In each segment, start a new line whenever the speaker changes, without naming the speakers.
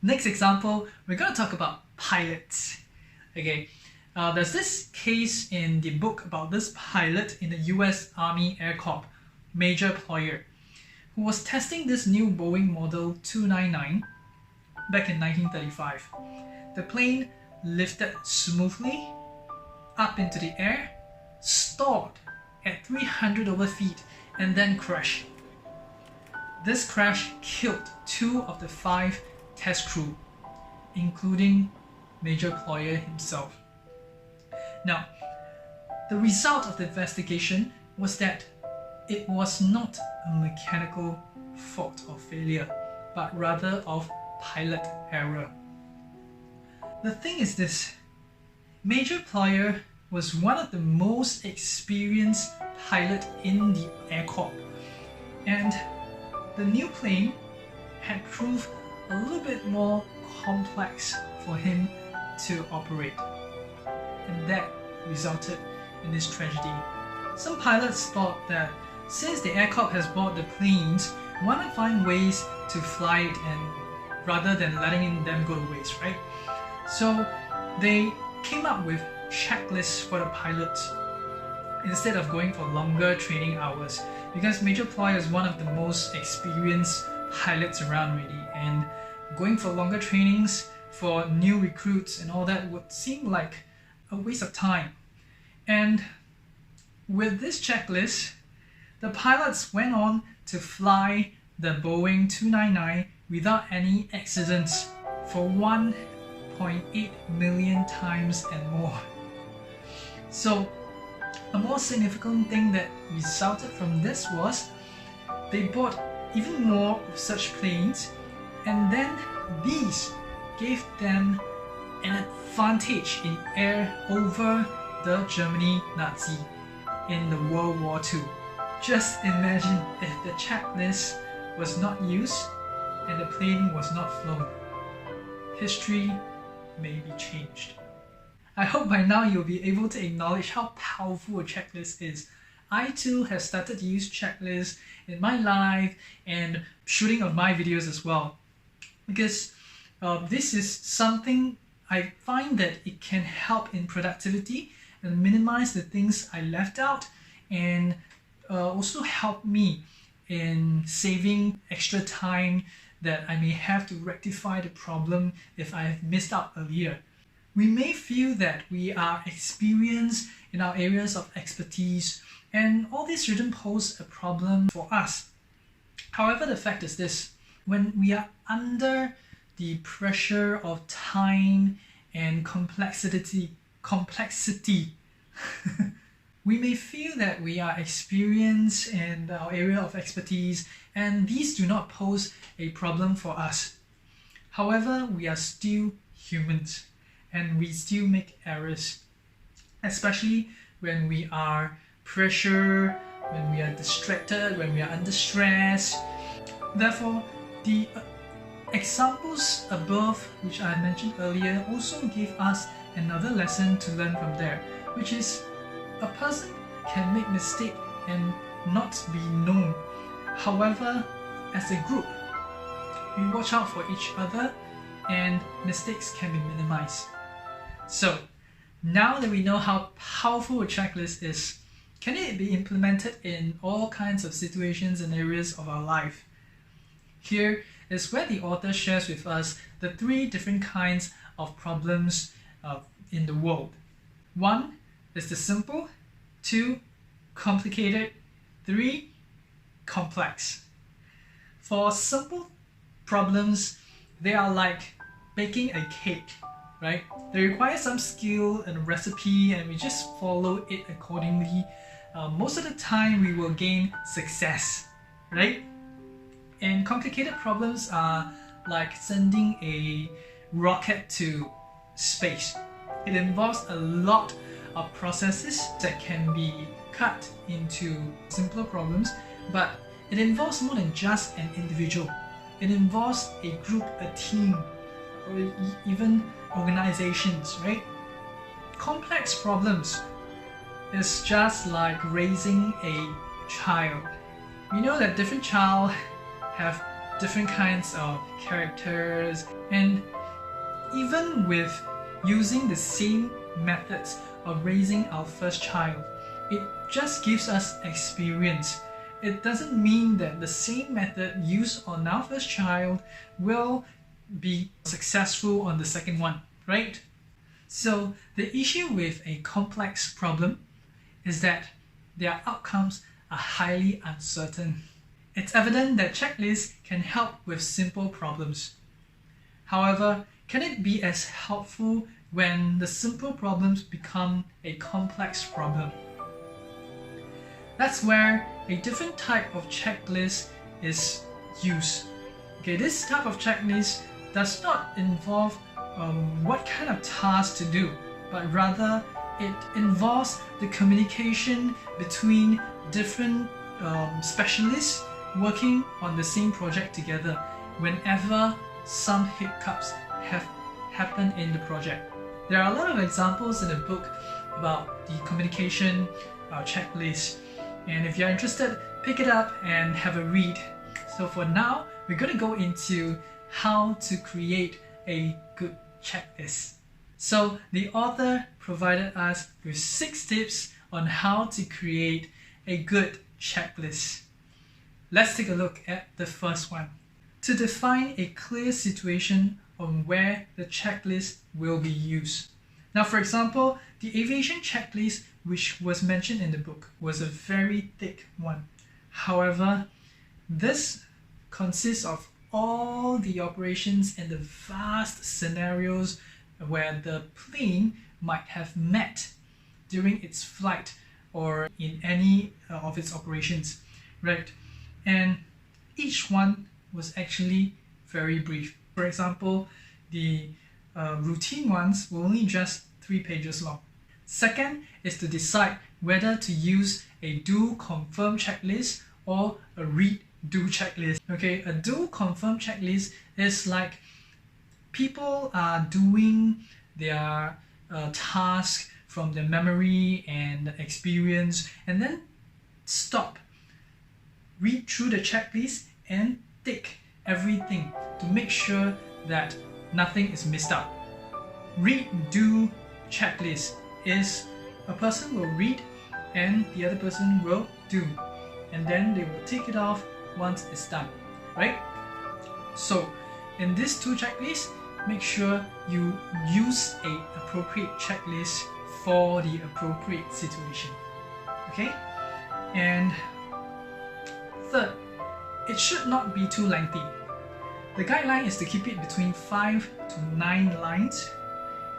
Next example, we're going to talk about pilots. Okay, there's this case in the book about this pilot in the US Army Air Corp, Major Ployer, who was testing this new Boeing Model 299 back in 1935. The plane lifted smoothly up into the air, stalled at 300 over feet, and then crashed. This crash killed 2 of the 5 test crew, including Major Ployer himself. Now, the result of the investigation was that it was not a mechanical fault or failure, but rather of pilot error. The thing is this, Major Ployer was one of the most experienced pilots in the Air Corp, and the new plane had proved a little bit more complex for him to operate, and that resulted in this tragedy. Some pilots thought that since the Air Corp has bought the planes, why not find ways to fly it and rather than letting them go to waste, right? So they came up with checklists for the pilots instead of going for longer training hours, because Major Ployer is one of the most experienced pilots around really, and going for longer trainings for new recruits and all that would seem like a waste of time. And with this checklist, the pilots went on to fly the Boeing 299 without any accidents for 1.8 million times and more. So a more significant thing that resulted from this was they bought even more of such planes, and then these gave them an advantage in air over the Germany Nazi in the World War II. Just imagine if the checklist was not used and the plane was not flown. History may be changed. I hope by now you'll be able to acknowledge how powerful a checklist is. I too have started to use checklists in my life and shooting of my videos as well, because this is something I find that it can help in productivity and minimize the things I left out, and also help me in saving extra time that I may have to rectify the problem if I have missed out earlier. We may feel that we are experienced in our areas of expertise, and all this shouldn't pose a problem for us. However, the fact is this, when we are under the pressure of time and complexity, we may feel that we are experienced in our area of expertise, and these do not pose a problem for us. However, we are still humans, and we still make errors, especially when we are pressured, when we are distracted, when we are under stress. Therefore, the examples above, which I mentioned earlier, also give us another lesson to learn from there, which is a person can make mistake and not be known. However, as a group, we watch out for each other and mistakes can be minimized. So, now that we know how powerful a checklist is, can it be implemented in all kinds of situations and areas of our life? Here is where the author shares with us the 3 different kinds of problems in the world. 1 is the simple, 2, complicated, 3, complex. For simple problems, they are like baking a cake, right? They require some skill and recipe, and we just follow it accordingly. Most of the time we will gain success, right? And complicated problems are like sending a rocket to space. It involves a lot of processes that can be cut into simpler problems, but it involves more than just an individual. It involves a group, a team, or even organizations, right? Complex problems is just like raising a child. We know that different child have different kinds of characters, and even with using the same methods of raising our first child, it just gives us experience. It doesn't mean that the same method used on our first child will be successful on the second one, right? So the issue with a complex problem is that their outcomes are highly uncertain. It's evident that checklists can help with simple problems. However, can it be as helpful when the simple problems become a complex problem? That's where a different type of checklist is used. Okay, this type of checklist does not involve what kind of task to do, but rather it involves the communication between different specialists working on the same project together whenever some hiccups have happened in the project. There are a lot of examples in the book about the communication checklist, and if you're interested, pick it up and have a read. So for now, we're going to go into how to create a good checklist. So the author provided us with 6 tips on how to create a good checklist. Let's take a look at the first one. To define a clear situation on where the checklist will be used. Now, for example, the aviation checklist, which was mentioned in the book, was a very thick one. However, this consists of all the operations and the vast scenarios where the plane might have met during its flight or in any of its operations, right? And each one was actually very brief. For example, the routine ones were only just 3 pages long. Second is to decide whether to use a do confirm checklist or a read do checklist. Okay, a do confirm checklist is like people are doing their task from their memory and experience and then stop, read through the checklist and tick everything to make sure that nothing is missed out. Read do checklist is a person will read and the other person will do, and then they will tick it off once it's done, right? So in these 2 checklists, make sure you use an appropriate checklist for the appropriate situation. Okay? And third, it should not be too lengthy. The guideline is to keep it between 5 to 9 lines,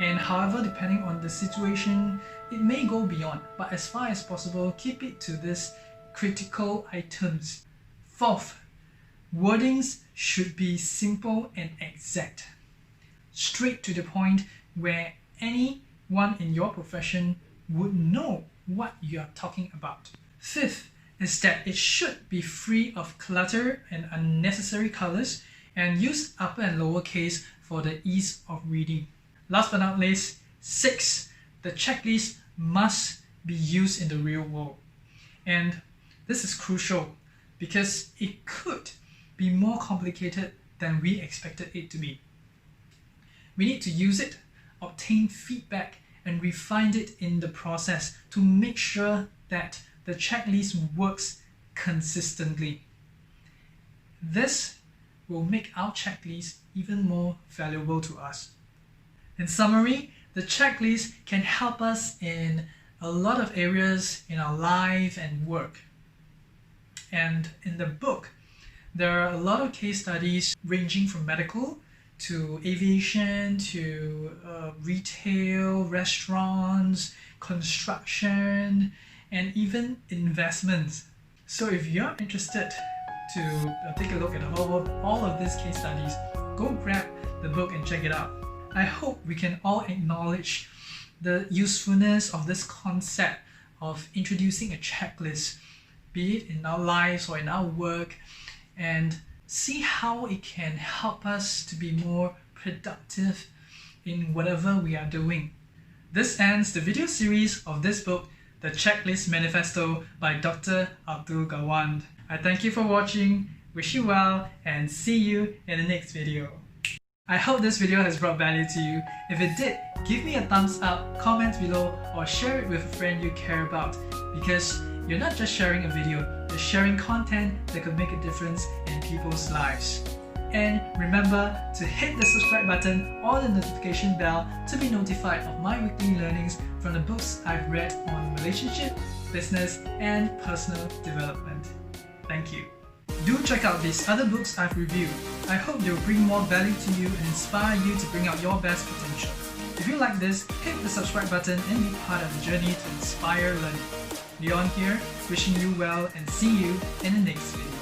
and however, depending on the situation, it may go beyond, but as far as possible, keep it to these critical items. Fourth, wordings should be simple and exact, straight to the point where anyone in your profession would know what you are talking about. Fifth is that it should be free of clutter and unnecessary colors and use upper and lower case for the ease of reading. Last but not least, 6, the checklist must be used in the real world. And this is crucial because it could be more complicated than we expected it to be. We need to use it, obtain feedback, and refine it in the process to make sure that the checklist works consistently. This will make our checklist even more valuable to us. In summary, the checklist can help us in a lot of areas in our life and work. And in the book, there are a lot of case studies ranging from medical to aviation to retail, restaurants, construction, and even investments. So if you're interested to take a look at all of these case studies, go grab the book and check it out. I hope we can all acknowledge the usefulness of this concept of introducing a checklist, be it in our lives or in our work, and see how it can help us to be more productive in whatever we are doing. This ends the video series of this book, The Checklist Manifesto by Dr. Abdul Gawand. I thank you for watching. Wish you well and see you in the next video. I hope this video has brought value to you. If it did, give me a thumbs up, comment below, or share it with a friend you care about, because you're not just sharing a video, you're sharing content that could make a difference in people's lives. And remember to hit the subscribe button or the notification bell to be notified of my weekly learnings from the books I've read on relationship, business, and personal development. Thank you. Do check out these other books I've reviewed. I hope they'll bring more value to you and inspire you to bring out your best potential. If you like this, hit the subscribe button and be part of the journey to inspire learning. Leon here, wishing you well and see you in the next video.